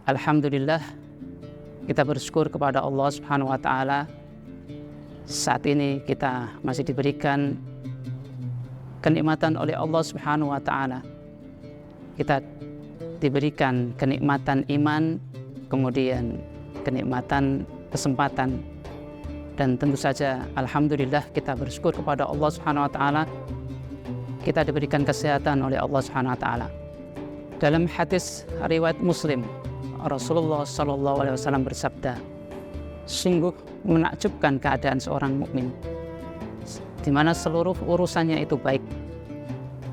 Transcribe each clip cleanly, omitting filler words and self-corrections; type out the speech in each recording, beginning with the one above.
Alhamdulillah, kita bersyukur kepada Allah Subhanahu wa Ta'ala. Saat ini kita masih diberikan kenikmatan oleh Allah Subhanahu wa Ta'ala. Kita diberikan kenikmatan iman, kemudian kenikmatan kesempatan, dan tentu saja alhamdulillah kita bersyukur kepada Allah Subhanahu wa Ta'ala. Kita diberikan kesehatan oleh Allah Subhanahu wa Ta'ala. Dalam hadis riwayat Muslim, Rasulullah SAW bersabda, sungguh menakjubkan keadaan seorang mukmin di mana seluruh urusannya itu baik.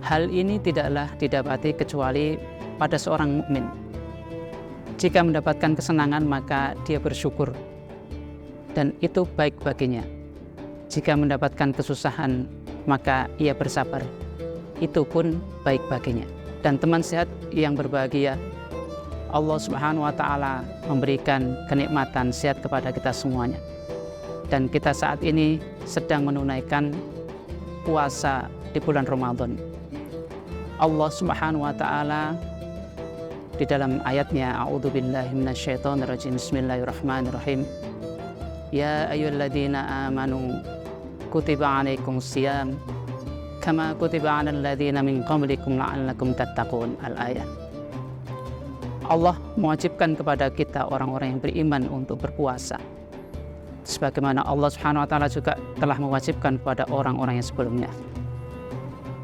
Hal ini tidaklah didapati kecuali pada seorang mukmin. Jika mendapatkan kesenangan maka dia bersyukur dan itu baik baginya. Jika mendapatkan kesusahan maka ia bersabar, itu pun baik baginya. Dan teman sehat yang berbahagia, Allah Subhanahu wa Ta'ala memberikan kenikmatan sehat kepada kita semuanya. Dan kita saat ini sedang menunaikan puasa di bulan Ramadan. Allah Subhanahu wa Ta'ala di dalam ayatnya, A'udzubillahi minasyaitonirrajim, Bismillahirrahmanirrahim. Ya ayyuhalladzina amanu kutiba alaikumusiyam kama kutiba 'alal ladzina min qablikum la'allakum tattaqun. Al-ayat. Allah mewajibkan kepada kita orang-orang yang beriman untuk berpuasa, sebagaimana Allah Subhanahu wa Ta'ala juga telah mewajibkan kepada orang-orang yang sebelumnya.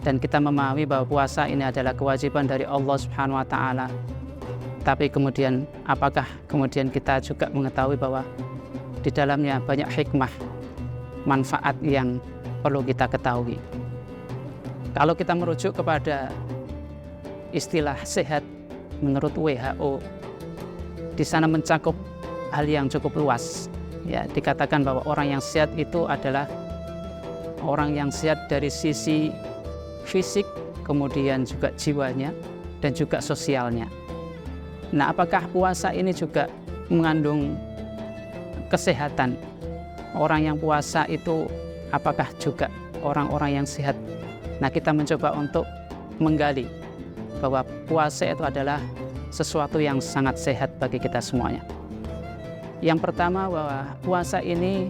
Dan kita memahami bahwa puasa ini adalah kewajiban dari Allah Subhanahu wa Ta'ala. Tapi kemudian apakah kemudian kita juga mengetahui bahwa di dalamnya banyak hikmah, manfaat yang perlu kita ketahui. Kalau kita merujuk kepada istilah sehat menurut WHO, di sana mencakup hal yang cukup luas. Ya, dikatakan bahwa orang yang sehat itu adalah orang yang sehat dari sisi fisik, kemudian juga jiwanya, dan juga sosialnya. Nah, apakah puasa ini juga mengandung kesehatan? Orang yang puasa itu apakah juga orang-orang yang sehat? Nah, kita mencoba untuk menggali bahwa puasa itu adalah sesuatu yang sangat sehat bagi kita semuanya. Yang pertama, bahwa puasa ini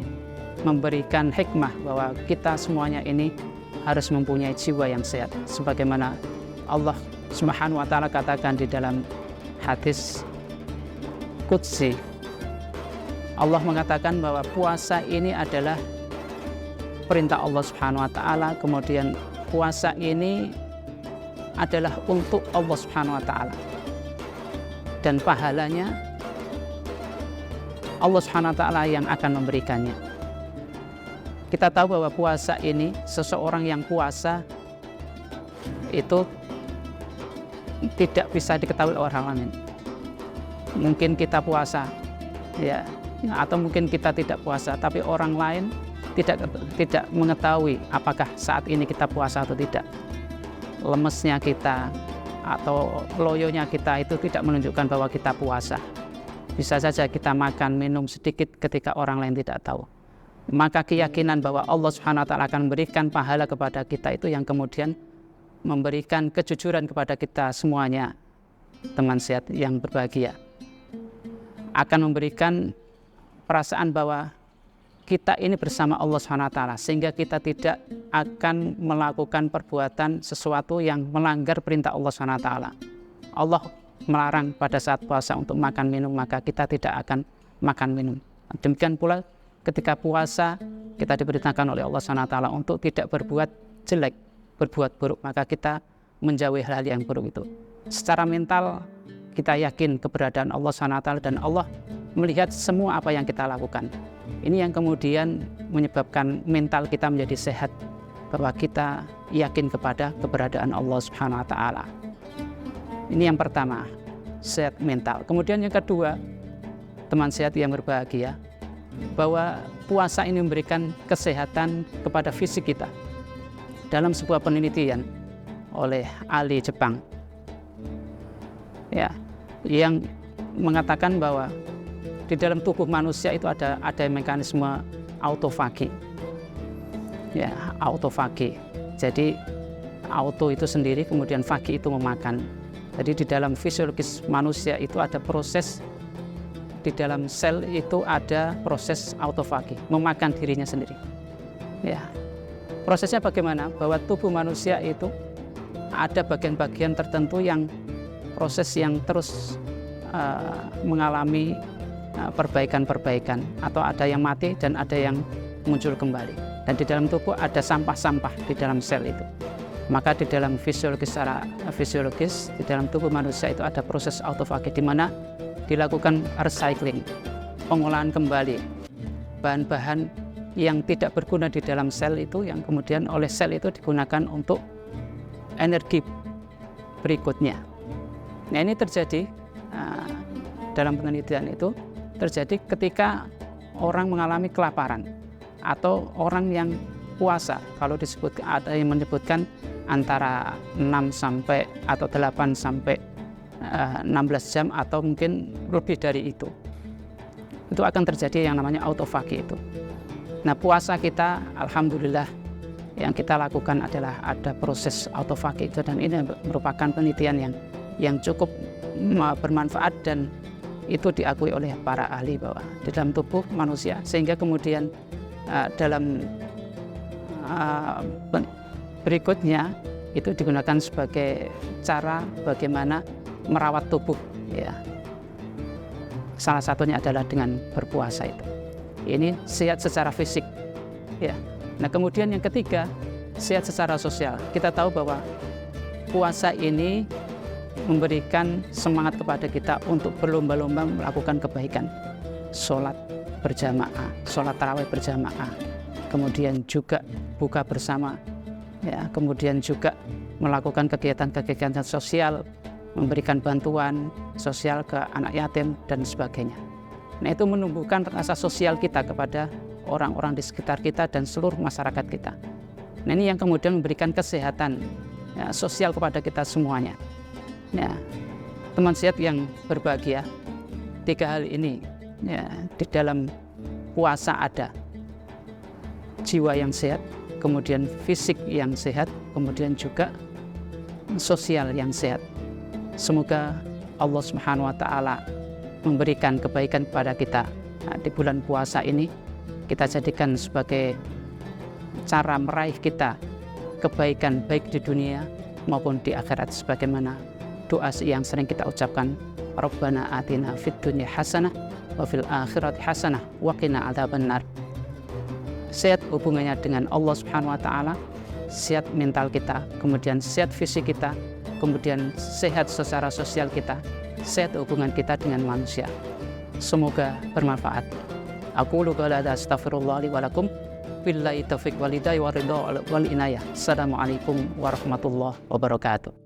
memberikan hikmah bahwa kita semuanya ini harus mempunyai jiwa yang sehat. Sebagaimana Allah Subhanahu wa Ta'ala katakan di dalam hadis Qudsi, Allah mengatakan bahwa puasa ini adalah perintah Allah Subhanahu wa Ta'ala, kemudian puasa ini adalah untuk Allah Subhanahu wa Ta'ala, dan pahalanya Allah Subhanahu wa Ta'ala yang akan memberikannya. Kita tahu bahwa puasa ini, seseorang yang puasa itu tidak bisa diketahui orang lain. Mungkin kita puasa, ya, atau mungkin kita tidak puasa, tapi orang lain tidak mengetahui apakah saat ini kita puasa atau tidak. Lemesnya kita atau loyonya kita itu tidak menunjukkan bahwa kita puasa. Bisa saja kita makan minum sedikit ketika orang lain tidak tahu. Maka keyakinan bahwa Allah Subhanahu wa Ta'ala akan memberikan pahala kepada kita itu yang kemudian memberikan kejujuran kepada kita semuanya, teman sehat yang berbahagia. Akan memberikan perasaan bahwa kita ini bersama Allah Subhanahu wa Ta'ala, sehingga kita tidak akan melakukan perbuatan sesuatu yang melanggar perintah Allah Subhanahu wa Ta'ala. Allah melarang pada saat puasa untuk makan minum, maka kita tidak akan makan minum. Demikian pula ketika puasa kita diperintahkan oleh Allah Subhanahu wa Ta'ala untuk tidak berbuat jelek, berbuat buruk, maka kita menjauhi hal yang buruk itu. Secara mental kita yakin keberadaan Allah Subhanahu wa Ta'ala, dan Allah melihat semua apa yang kita lakukan. Ini yang kemudian menyebabkan mental kita menjadi sehat, bahwa kita yakin kepada keberadaan Allah Subhanahu wa Ta'ala. Ini yang pertama, sehat mental. Kemudian yang kedua, teman sehat yang berbahagia, bahwa puasa ini memberikan kesehatan kepada fisik kita. Dalam sebuah penelitian oleh ahli Jepang, ya, yang mengatakan bahwa di dalam tubuh manusia itu ada mekanisme autofagi. Ya, autofagi. Jadi auto itu sendiri, kemudian fagi itu memakan. Jadi di dalam fisiologis manusia itu ada proses, di dalam sel itu ada proses autofagi, memakan dirinya sendiri. Ya. Prosesnya bagaimana? Bahwa tubuh manusia itu ada bagian-bagian tertentu yang proses yang terus mengalami perbaikan-perbaikan, atau ada yang mati dan ada yang muncul kembali. Dan di dalam tubuh ada sampah-sampah di dalam sel itu. Maka di dalam secara fisiologis di dalam tubuh manusia itu ada proses autofagi di mana dilakukan recycling, pengolahan kembali bahan-bahan yang tidak berguna di dalam sel itu, yang kemudian oleh sel itu digunakan untuk energi berikutnya. Nah, ini terjadi dalam penelitian itu terjadi ketika orang mengalami kelaparan atau orang yang puasa. Kalau disebut, ada yang menyebutkan antara 6 sampai atau 8 sampai 16 jam atau mungkin lebih dari itu akan terjadi yang namanya autofagi itu. Nah, puasa kita alhamdulillah yang kita lakukan adalah ada proses autofagi itu, dan ini merupakan penelitian yang cukup bermanfaat dan itu diakui oleh para ahli bahwa di dalam tubuh manusia, sehingga kemudian dalam berikutnya itu digunakan sebagai cara bagaimana merawat tubuh, ya. Salah satunya adalah dengan berpuasa itu. Ini sehat secara fisik, ya. Nah, kemudian yang ketiga, sehat secara sosial. Kita tahu bahwa puasa ini memberikan semangat kepada kita untuk berlomba-lomba melakukan kebaikan. Sholat berjamaah, sholat tarawih berjamaah, kemudian juga buka bersama, ya, kemudian juga melakukan kegiatan-kegiatan sosial, memberikan bantuan sosial ke anak yatim dan sebagainya. Nah, itu menumbuhkan rasa sosial kita kepada orang-orang di sekitar kita dan seluruh masyarakat kita. Nah, ini yang kemudian memberikan kesehatan, ya, sosial kepada kita semuanya. Ya, teman sehat yang berbahagia, 3 hal ini, ya, di dalam puasa ada jiwa yang sehat, kemudian fisik yang sehat, kemudian juga sosial yang sehat. Semoga Allah Subhanahu wa Ta'ala memberikan kebaikan kepada kita. Nah, di bulan puasa ini kita jadikan sebagai cara meraih kita kebaikan baik di dunia maupun di akhirat, sebagaimana doa yang sering kita ucapkan, Rabbana atina fid dunya hasanah wa fil akhirati hasanah wa qina adzabannar. Sehat hubungannya dengan Allah Subhanahu wa Ta'ala, sehat mental kita, kemudian sehat fisik kita, kemudian sehat secara sosial kita, sehat hubungan kita dengan manusia. Semoga bermanfaat. Aku qala astaghfirullah li wa lakum, billahi taufiq wal hidayah wa ridha wal inayah. Assalamualaikum warahmatullahi wabarakatuh.